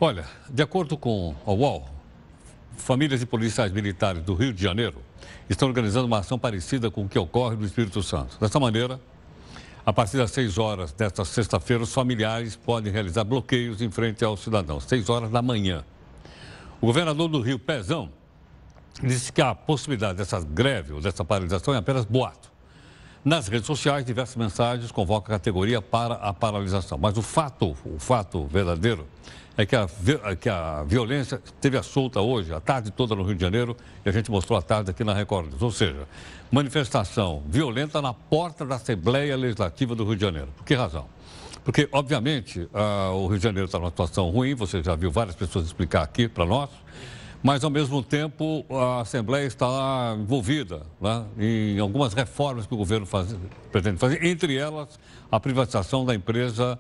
Olha, de acordo com a UOL, famílias de policiais militares do Rio de Janeiro estão organizando uma ação parecida com o que ocorre no Espírito Santo. Dessa maneira, a partir das 6 horas desta sexta-feira, os familiares podem realizar bloqueios em frente aos cidadãos, 6 horas da manhã. O governador do Rio, Pezão, disse que a possibilidade dessa greve ou dessa paralisação é apenas boato. Nas redes sociais, diversas mensagens convocam a categoria para a paralisação. Mas o fato verdadeiro é que a violência esteve à solta hoje, a tarde toda no Rio de Janeiro, e a gente mostrou a tarde aqui na Record. Ou seja, manifestação violenta na porta da Assembleia Legislativa do Rio de Janeiro. Por que razão? Porque, obviamente, o Rio de Janeiro está numa situação ruim, você já viu várias pessoas explicar aqui para nós, mas, ao mesmo tempo, a Assembleia está envolvida, né, em algumas reformas que o governo pretende fazer, entre elas a privatização da empresa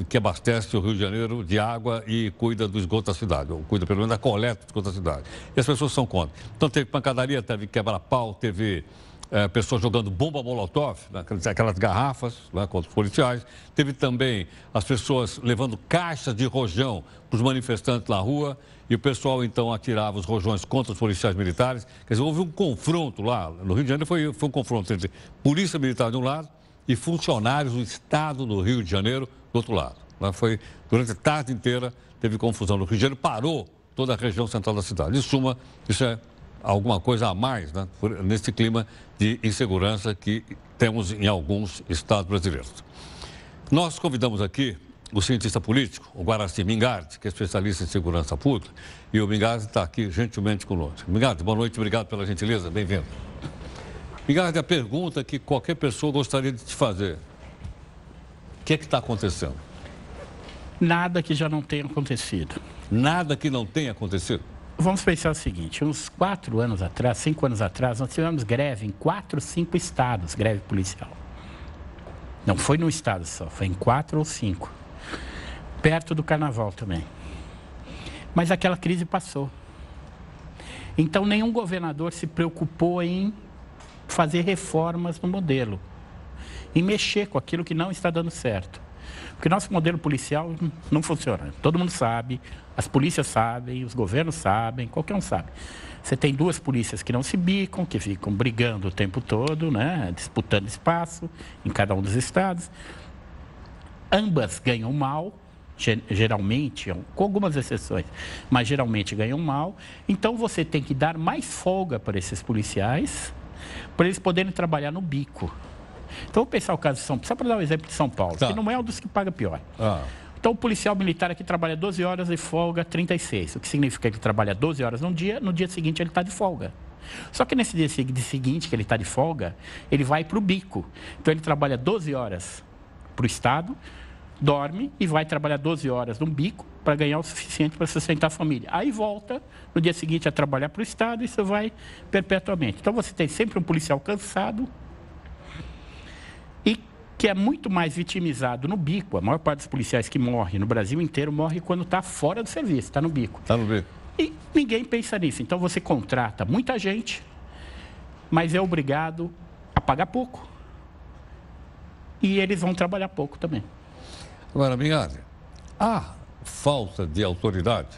que abastece o Rio de Janeiro de água e cuida do esgoto da cidade, ou cuida pelo menos da coleta do esgoto da cidade. E as pessoas são contra. Então, teve pancadaria, teve quebra-pau, teve pessoas jogando bomba molotov, né, aquelas garrafas, né, contra os policiais. Teve também as pessoas levando caixas de rojão para os manifestantes na rua e o pessoal, então, atirava os rojões contra os policiais militares. Quer dizer, houve um confronto lá. No Rio de Janeiro foi um confronto entre polícia militar de um lado e funcionários do Estado do Rio de Janeiro do outro lado. Lá foi, durante a tarde inteira, teve confusão no Rio de Janeiro, parou toda a região central da cidade. Em suma, isso é alguma coisa a mais, né, nesse clima de insegurança que temos em alguns estados brasileiros. Nós convidamos aqui o cientista político, o Guaraci Mingardi, que é especialista em segurança pública, e o Mingardi está aqui gentilmente conosco. Mingardi, boa noite, obrigado pela gentileza, bem-vindo. Mingardi, a pergunta que qualquer pessoa gostaria de te fazer: o que é que está acontecendo? Nada que já não tenha acontecido. Nada que não tenha acontecido? Vamos pensar o seguinte, uns 4 anos atrás, 5 anos atrás, nós tivemos greve em 4 ou 5 estados, greve policial. Não foi num estado só, foi em 4 ou 5. Perto do carnaval também. Mas aquela crise passou. Então, nenhum governador se preocupou em fazer reformas no modelo, em mexer com aquilo que não está dando certo. Porque nosso modelo policial não funciona. Todo mundo sabe, as polícias sabem, os governos sabem, qualquer um sabe. Você tem 2 polícias que não se bicam, que ficam brigando o tempo todo, né, disputando espaço em cada um dos estados. Ambas ganham mal, geralmente, com algumas exceções, mas geralmente ganham mal. Então, você tem que dar mais folga para esses policiais, para eles poderem trabalhar no bico. Então, vamos pensar o caso de São Paulo, só para dar o exemplo de São Paulo, que não é um dos que paga pior. Então, o policial militar aqui trabalha 12 horas e folga 36, o que significa que ele trabalha 12 horas no dia seguinte ele está de folga. Só que nesse dia seguinte que ele está de folga, ele vai para o bico. Então, ele trabalha 12 horas para o Estado, dorme e vai trabalhar 12 horas no bico para ganhar o suficiente para sustentar a família. Aí volta no dia seguinte a trabalhar para o Estado e isso vai perpetuamente. Então, você tem sempre um policial cansado, e que é muito mais vitimizado no bico. A maior parte dos policiais que morrem no Brasil inteiro morre quando está fora do serviço, está no bico. Está no bico. E ninguém pensa nisso. Então, você contrata muita gente, mas é obrigado a pagar pouco. E eles vão trabalhar pouco também. Agora, Mingardi, há falta de autoridade?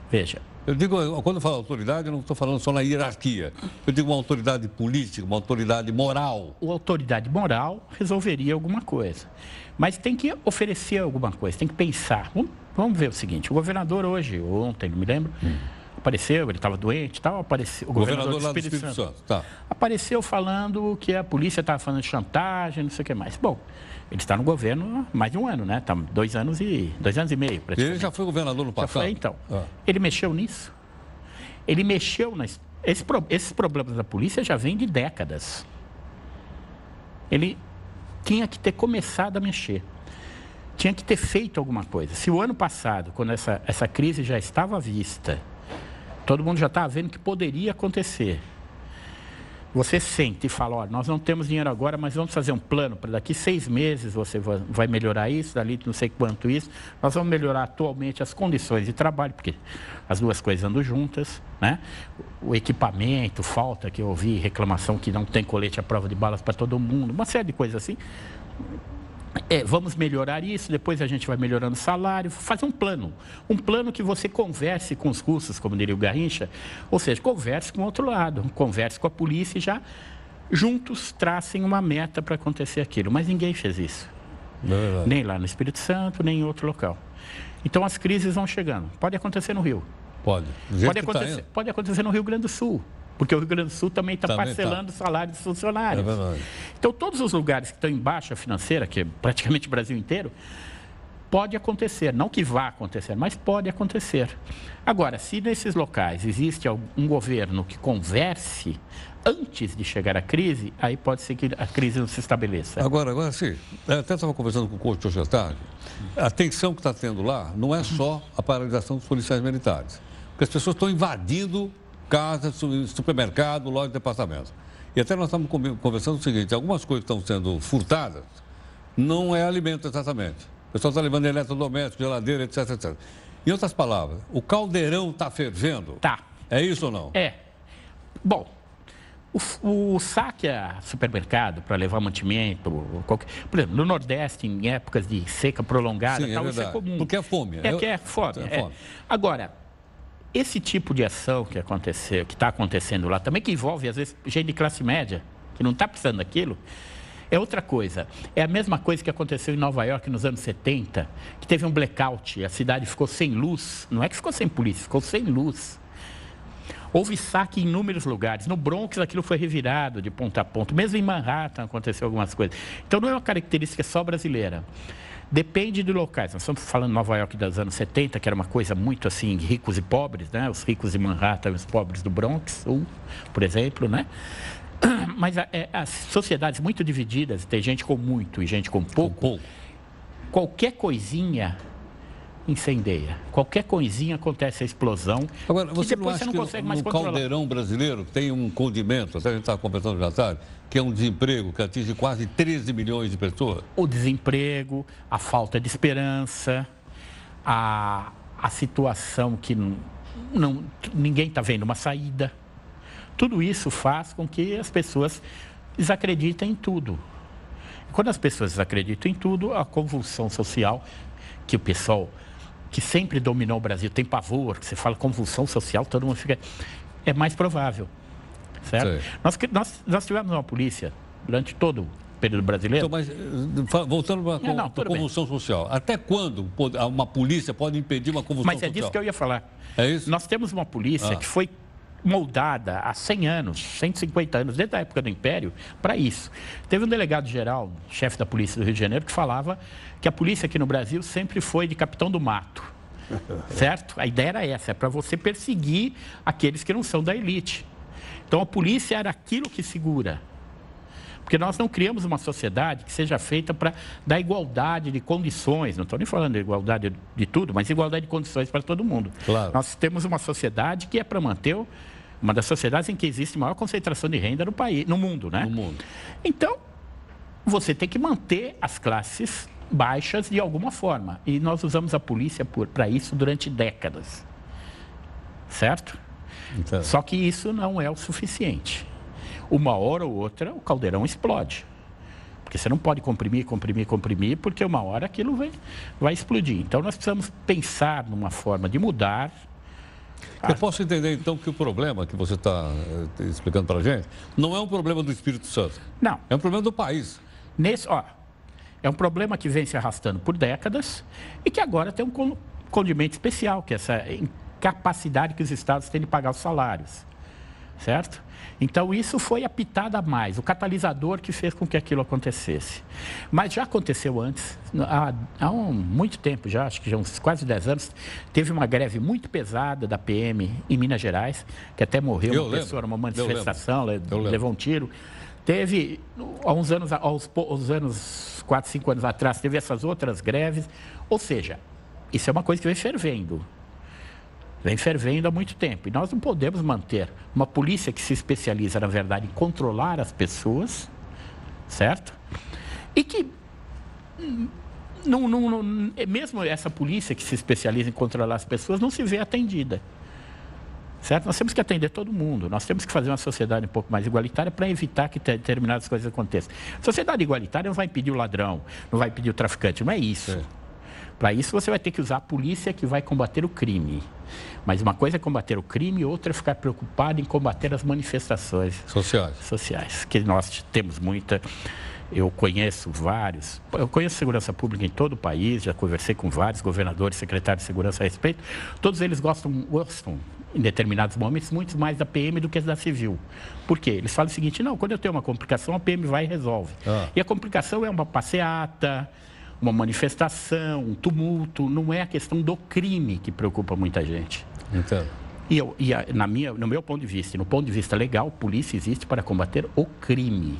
Veja. Eu digo, quando eu falo autoridade, eu não estou falando só na hierarquia. Eu digo uma autoridade política, uma autoridade moral. A autoridade moral resolveria alguma coisa. Mas tem que oferecer alguma coisa, tem que pensar. Vamos ver o seguinte, o governador hoje, ontem, não me lembro, apareceu, ele estava doente e tal, apareceu. O governador lá do Espírito Santo. Tá. Apareceu falando que a polícia estava falando de chantagem, não sei o que mais. Bom, ele está no governo há mais de um ano, né? Está 2 anos e meio, praticamente. Ele já foi governador no passado? Já foi, então. Ele mexeu nisso. Ele mexeu esses problemas da polícia já vêm de décadas. Ele tinha que ter começado a mexer. Tinha que ter feito alguma coisa. Se o ano passado, quando essa crise já estava à vista, todo mundo já estava vendo que poderia acontecer, você sente e fala, olha, nós não temos dinheiro agora, mas vamos fazer um plano para daqui 6 meses você vai melhorar isso, dali não sei quanto isso. Nós vamos melhorar atualmente as condições de trabalho, porque as duas coisas andam juntas, né? O equipamento, falta, que eu ouvi reclamação que não tem colete à prova de balas para todo mundo, uma série de coisas assim. Vamos melhorar isso, depois a gente vai melhorando o salário, fazer um plano que você converse com os russos, como diria o Garrincha, ou seja, converse com o outro lado, converse com a polícia e já juntos tracem uma meta para acontecer aquilo. Mas ninguém fez isso, nem lá no Espírito Santo, nem em outro local. Então as crises vão chegando. Pode acontecer no Rio. Pode acontecer no Rio Grande do Sul. Porque o Rio Grande do Sul também está parcelando o salário dos funcionários. É verdade. Então, todos os lugares que estão em baixa financeira, que é praticamente o Brasil inteiro, pode acontecer. Não que vá acontecer, mas pode acontecer. Agora, se nesses locais existe um governo que converse antes de chegar à crise, aí pode ser que a crise não se estabeleça. Agora sim, eu até estava conversando com o coach hoje à tarde, a tensão que está tendo lá não é só a paralisação dos policiais militares, porque as pessoas estão invadindo casa, supermercado, loja de departamento. E até nós estamos conversando o seguinte, algumas coisas que estão sendo furtadas não é alimento exatamente. O pessoal está levando eletrodoméstico, geladeira, etc, etc. Em outras palavras, o caldeirão está fervendo? Tá. É isso ou não? É. Bom, o saque a supermercado para levar mantimento, por exemplo, no Nordeste, em épocas de seca prolongada, sim, tal, isso é comum. Porque é fome. É fome. Agora, esse tipo de ação que aconteceu, que está acontecendo lá também, que envolve, às vezes, gente de classe média, que não está precisando daquilo, é outra coisa. É a mesma coisa que aconteceu em Nova York nos anos 70, que teve um blackout, a cidade ficou sem luz. Não é que ficou sem polícia, ficou sem luz. Houve saque em inúmeros lugares. No Bronx, aquilo foi revirado de ponta a ponta. Mesmo em Manhattan aconteceu algumas coisas. Então, não é uma característica só brasileira. Depende de locais. Nós estamos falando de Nova York dos anos 70, que era uma coisa muito assim, ricos e pobres, né? Os ricos de Manhattan e os pobres do Bronx, por exemplo, né? Mas as sociedades muito divididas, tem gente com muito e gente com pouco. Qualquer coisinha incendeia. Qualquer coisinha acontece a explosão. Agora, você não acha não consegue mais no controlar. caldeirão brasileiro tem um condimento, até a gente estava conversando já tarde, que é um desemprego que atinge quase 13 milhões de pessoas? O desemprego, a falta de esperança, a situação que ninguém está vendo uma saída. Tudo isso faz com que as pessoas desacreditem em tudo. Quando as pessoas desacreditam em tudo, a convulsão social, que o pessoal que sempre dominou o Brasil tem pavor, que você fala convulsão social, todo mundo fica... É mais provável, certo? Nós tivemos uma polícia durante todo o período brasileiro... Então, mas voltando para a convulsão social, até quando uma polícia pode impedir uma convulsão social? Mas é disso que eu ia falar. É isso? Nós temos uma polícia que foi moldada há 100 anos, 150 anos, desde a época do Império, para isso. Teve um delegado-geral, chefe da Polícia do Rio de Janeiro, que falava que a polícia aqui no Brasil sempre foi de capitão do mato, certo? A ideia era essa, é para você perseguir aqueles que não são da elite. Então, a polícia era aquilo que segura. Porque nós não criamos uma sociedade que seja feita para dar igualdade de condições, não estou nem falando de igualdade de tudo, mas igualdade de condições para todo mundo. Claro. Nós temos uma sociedade que é para manter uma das sociedades em que existe maior concentração de renda no país, no mundo, né? No mundo. Então, você tem que manter as classes baixas de alguma forma. E nós usamos a polícia para isso durante décadas. Certo? Então. Só que isso não é o suficiente. Uma hora ou outra, o caldeirão explode. Porque você não pode comprimir, porque uma hora aquilo vai explodir. Então, nós precisamos pensar numa forma de mudar. Eu posso entender, então, que o problema que você está explicando para a gente não é um problema do Espírito Santo. Não. É um problema do país. É um problema que vem se arrastando por décadas e que agora tem um condimento especial, que é essa incapacidade que os estados têm de pagar os salários. Certo? Então, isso foi apitado a mais, o catalisador que fez com que aquilo acontecesse. Mas já aconteceu antes, há muito tempo já, acho que já uns quase 10 anos, teve uma greve muito pesada da PM em Minas Gerais, que até morreu uma pessoa numa manifestação, levou um tiro. Teve, há uns anos, aos 4, 5 anos atrás, teve essas outras greves. Ou seja, isso é uma coisa que vem fervendo. Vem fervendo há muito tempo. E nós não podemos manter uma polícia que se especializa, na verdade, em controlar as certo? E que, mesmo essa polícia que se especializa em controlar as pessoas, não se vê atendida. Certo? Nós temos que atender todo mundo. Nós temos que fazer uma sociedade um pouco mais igualitária para evitar que determinadas coisas aconteçam. Sociedade igualitária não vai impedir o ladrão, não vai impedir o traficante, não é isso. Para isso você vai ter que usar a polícia que vai combater o crime. Mas uma coisa é combater o crime, outra é ficar preocupado em combater as manifestações sociais, que nós temos muita. Eu conheço segurança pública em todo o país, já conversei com vários governadores, secretários de segurança a respeito. Todos eles gostam em determinados momentos, muito mais da PM do que da civil. Por quê? Eles falam o seguinte, não, quando eu tenho uma complicação, a PM vai e resolve. E a complicação é uma passeata, uma manifestação, um tumulto, não é a questão do crime que preocupa muita gente. Entendo. No meu ponto de vista, e no ponto de vista legal, a polícia existe para combater o crime.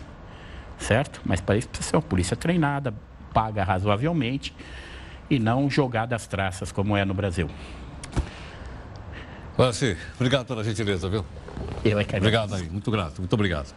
Certo? Mas para isso precisa ser uma polícia treinada, paga razoavelmente e não jogar das traças como é no Brasil. Varaci, obrigado pela gentileza, viu? Eu é que obrigado aí, muito grato, muito obrigado.